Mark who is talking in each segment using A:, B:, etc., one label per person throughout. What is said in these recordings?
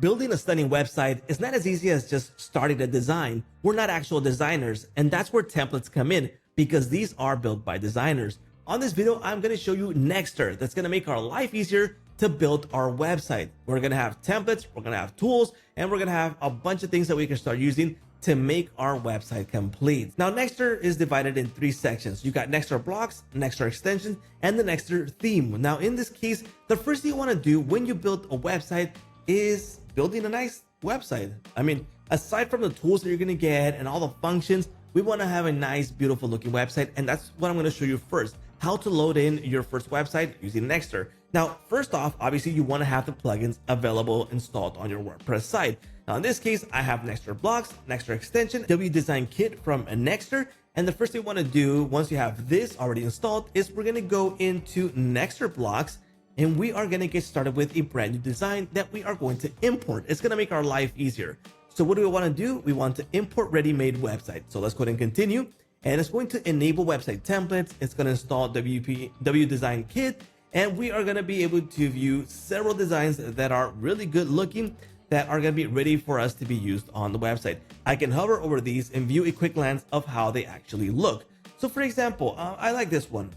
A: Building a stunning website is not as easy as just starting a design. We're not actual designers, and that's where templates come in because these are built by designers. On this video, I'm going to show you Nexter that's going to make our life easier to build our website. We're going to have templates, we're going to have tools, and we're going to have a bunch of things that we can start using to make our website complete. Now, Nexter is divided in 3 sections. You got Nexter blocks, Nexter extension, and the Nexter theme. Now, in this case, the first thing you want to do when you build a website is building a nice website. I mean, aside from the tools that you're going to get and all the functions, we want to have a nice, beautiful looking website. And that's what I'm going to show you first, how to load in your first website using Nexter. Now, first off, obviously you want to have the plugins available installed on your WordPress site. Now, in this case, I have Nexter blocks, Nexter extension, W Design Kit from Nexter. And the first thing you want to do once you have this already installed is we're going to go into Nexter blocks, and we are going to get started with a brand new design that we are going to import. It's going to make our life easier. So what do we want to do? We want to import ready-made website. So let's go ahead and continue. And it's going to enable website templates. It's going to install W Design Kit. And we are going to be able to view several designs that are really good looking that are going to be ready for us to be used on the website. I can hover over these and view a quick glance of how they actually look. So for example, I like this one.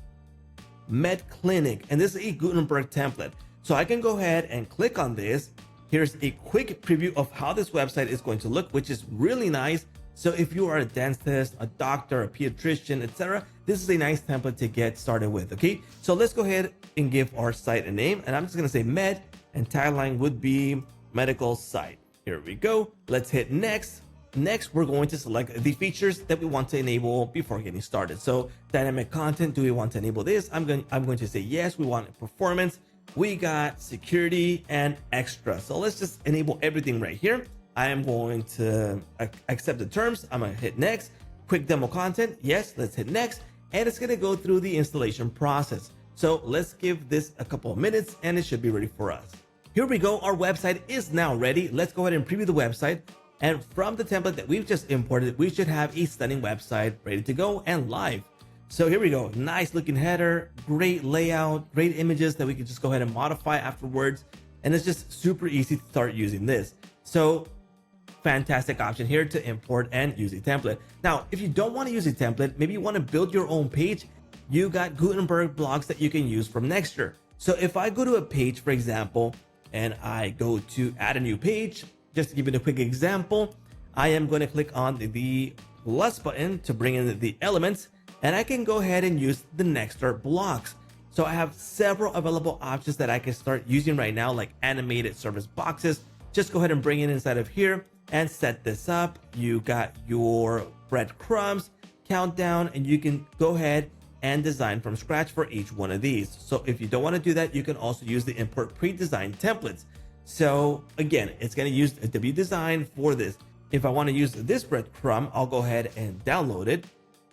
A: Med Clinic, and this is a Gutenberg template. So I can go ahead and click on this. Here's a quick preview of how this website is going to look, which is really nice. So if you are a dentist, a doctor, a pediatrician, etc., this is a nice template to get started with. Okay, so let's go ahead and give our site a name, and I'm just going to say med, and tagline would be medical site. Here we go. Let's hit next. Next, we're going to select the features that we want to enable before getting started. So dynamic content, do we want to enable this? I'm going to say yes. We want performance. We got security and extra. So let's just enable everything right here. I am going to accept the terms. I'm going to hit next. Quick demo content. Yes, let's hit next. And it's going to go through the installation process. So let's give this a couple of minutes and it should be ready for us. Here we go. Our website is now ready. Let's go ahead and preview the website. And from the template that we've just imported, we should have a stunning website ready to go and live. So here we go. Nice looking header, great layout, great images that we can just go ahead and modify afterwards. And it's just super easy to start using this. So fantastic option here to import and use a template. Now, if you don't want to use a template, maybe you want to build your own page, you got Gutenberg blocks that you can use from Nexter. So if I go to a page, for example, and I go to add a new page, just to give you a quick example, I am going to click on the plus button to bring in the elements, and I can go ahead and use the Nexter blocks. So I have several available options that I can start using right now, like animated service boxes. Just go ahead and bring it inside of here and set this up. You got your breadcrumbs, countdown, and you can go ahead and design from scratch for each one of these. So if you don't want to do that, you can also use the import pre-designed templates. So again, it's going to use a W design for this. If I want to use this breadcrumb, I'll go ahead and download it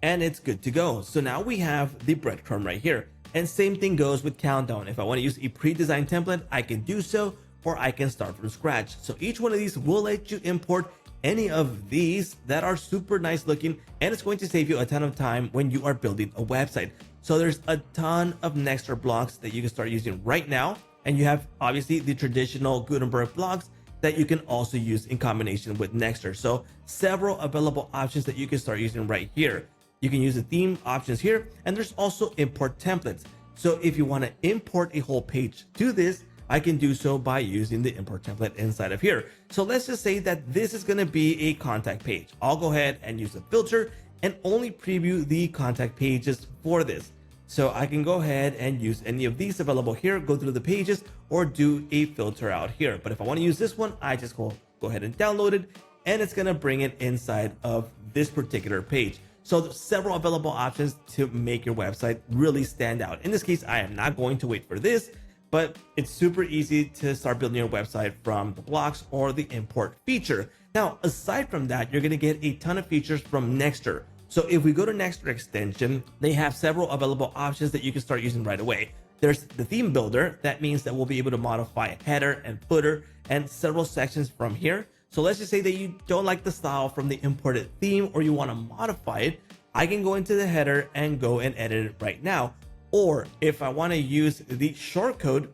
A: and it's good to go. So now we have the breadcrumb right here. And same thing goes with countdown. If I want to use a pre-designed template, I can do so, or I can start from scratch. So each one of these will let you import any of these that are super nice looking, and it's going to save you a ton of time when you are building a website. So there's a ton of Nexter blocks that you can start using right now. And you have obviously the traditional Gutenberg blocks that you can also use in combination with Nexter. So several available options that you can start using right here. You can use the theme options here, and there's also import templates. So if you want to import a whole page to this, I can do so by using the import template inside of here. So let's just say that this is going to be a contact page. I'll go ahead and use a filter and only preview the contact pages for this. So I can go ahead and use any of these available here, go through the pages, or do a filter out here. But if I want to use this one, I just go ahead and download it, and it's going to bring it inside of this particular page. So there's several available options to make your website really stand out. In this case, I am not going to wait for this, but it's super easy to start building your website from the blocks or the import feature. Now, aside from that, you're going to get a ton of features from Nexter. So if we go to Nexter extension, they have several available options that you can start using right away. There's the theme builder. That means that we'll be able to modify header and footer and several sections from here. So let's just say that you don't like the style from the imported theme, or you want to modify it. I can go into the header and go and edit it right now. Or if I want to use the shortcode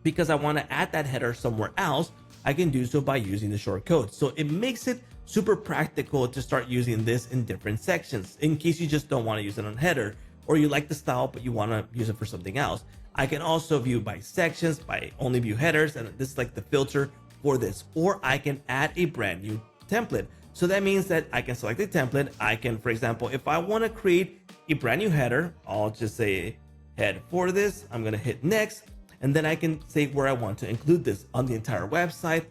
A: because I want to add that header somewhere else, I can do so by using the shortcode. So it makes it super practical to start using this in different sections in case you just don't want to use it on header, or you like the style but you want to use it for something else. I can also view by sections, by only view headers, and this is like the filter for this. Or I can add a brand new template. So that means that I can select a template. I can, for example, if I want to create a brand new header, I'll just say head for this. I'm going to hit next, and then I can say where I want to include this on the entire website,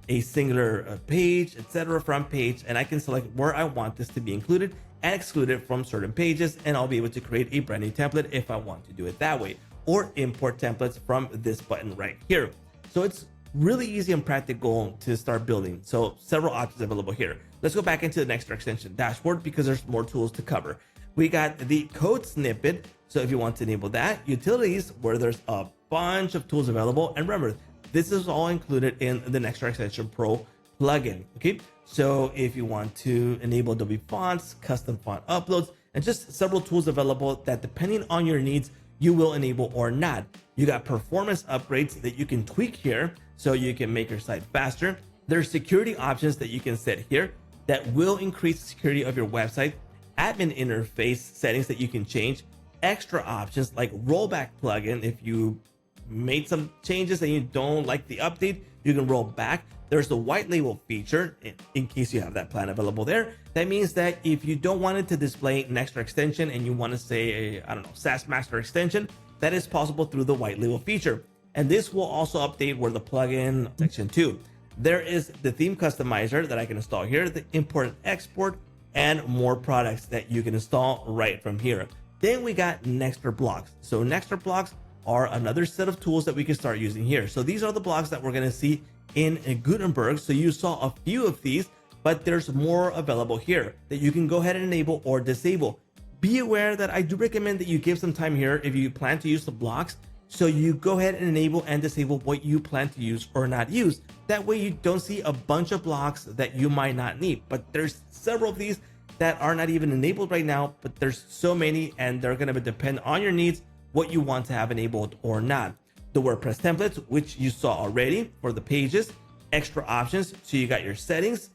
A: a singular page, etc., front page, and I can select where I want this to be included and exclude it from certain pages, and I'll be able to create a brand new template if I want to do it that way, or import templates from this button right here. So it's really easy and practical to start building. So several options available here. Let's go back into the Nextr extension dashboard because there's more tools to cover. We got the code snippet. So if you want to enable that, utilities, where there's a bunch of tools available. And remember, this is all included in the Nextr Extension Pro plugin. Okay. So if you want to enable Adobe fonts, custom font uploads, and just several tools available that depending on your needs, you will enable or not. You got performance upgrades that you can tweak here so you can make your site faster. There's security options that you can set here that will increase the security of your website, admin interface settings that you can change, extra options like rollback plugin. If you made some changes and you don't like the update, you can roll back. There's the white label feature in case you have that plan available there. That means that if you don't want it to display Nextr extension and you want to say, I don't know, SaaS Master extension, that is possible through the white label feature. And this will also update where the plugin section 2. There is the theme customizer that I can install here, the import and export, and more products that you can install right from here. Then we got Nextr blocks. So Nextr blocks are another set of tools that we can start using here. So these are the blocks that we're going to see in Gutenberg. So you saw a few of these, but there's more available here that you can go ahead and enable or disable. Be aware that I do recommend that you give some time here if you plan to use the blocks. So you go ahead and enable and disable what you plan to use or not use. That way you don't see a bunch of blocks that you might not need. But there's several of these that are not even enabled right now, but there's so many and they're going to depend on your needs, what you want to have enabled or not. The WordPress templates, which you saw already for the pages, extra options. So you got your settings.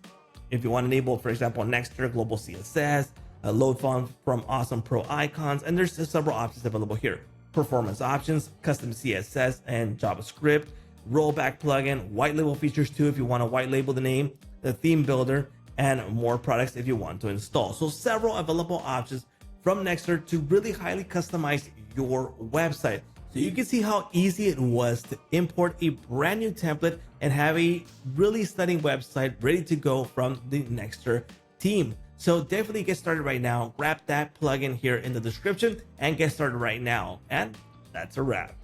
A: If you want to enable, for example, Nextr global CSS, a load font from Awesome Pro icons, and there's several options available here. Performance options, custom CSS and JavaScript, rollback plugin, white label features too if you want to white label the name, the theme builder, and more products if you want to install. So several available options from Nextr to really highly customize your website. So you can see how easy it was to import a brand new template and have a really stunning website ready to go from the Nextr team. So definitely get started right now. Grab that plugin here in the description and get started right now. And that's a wrap.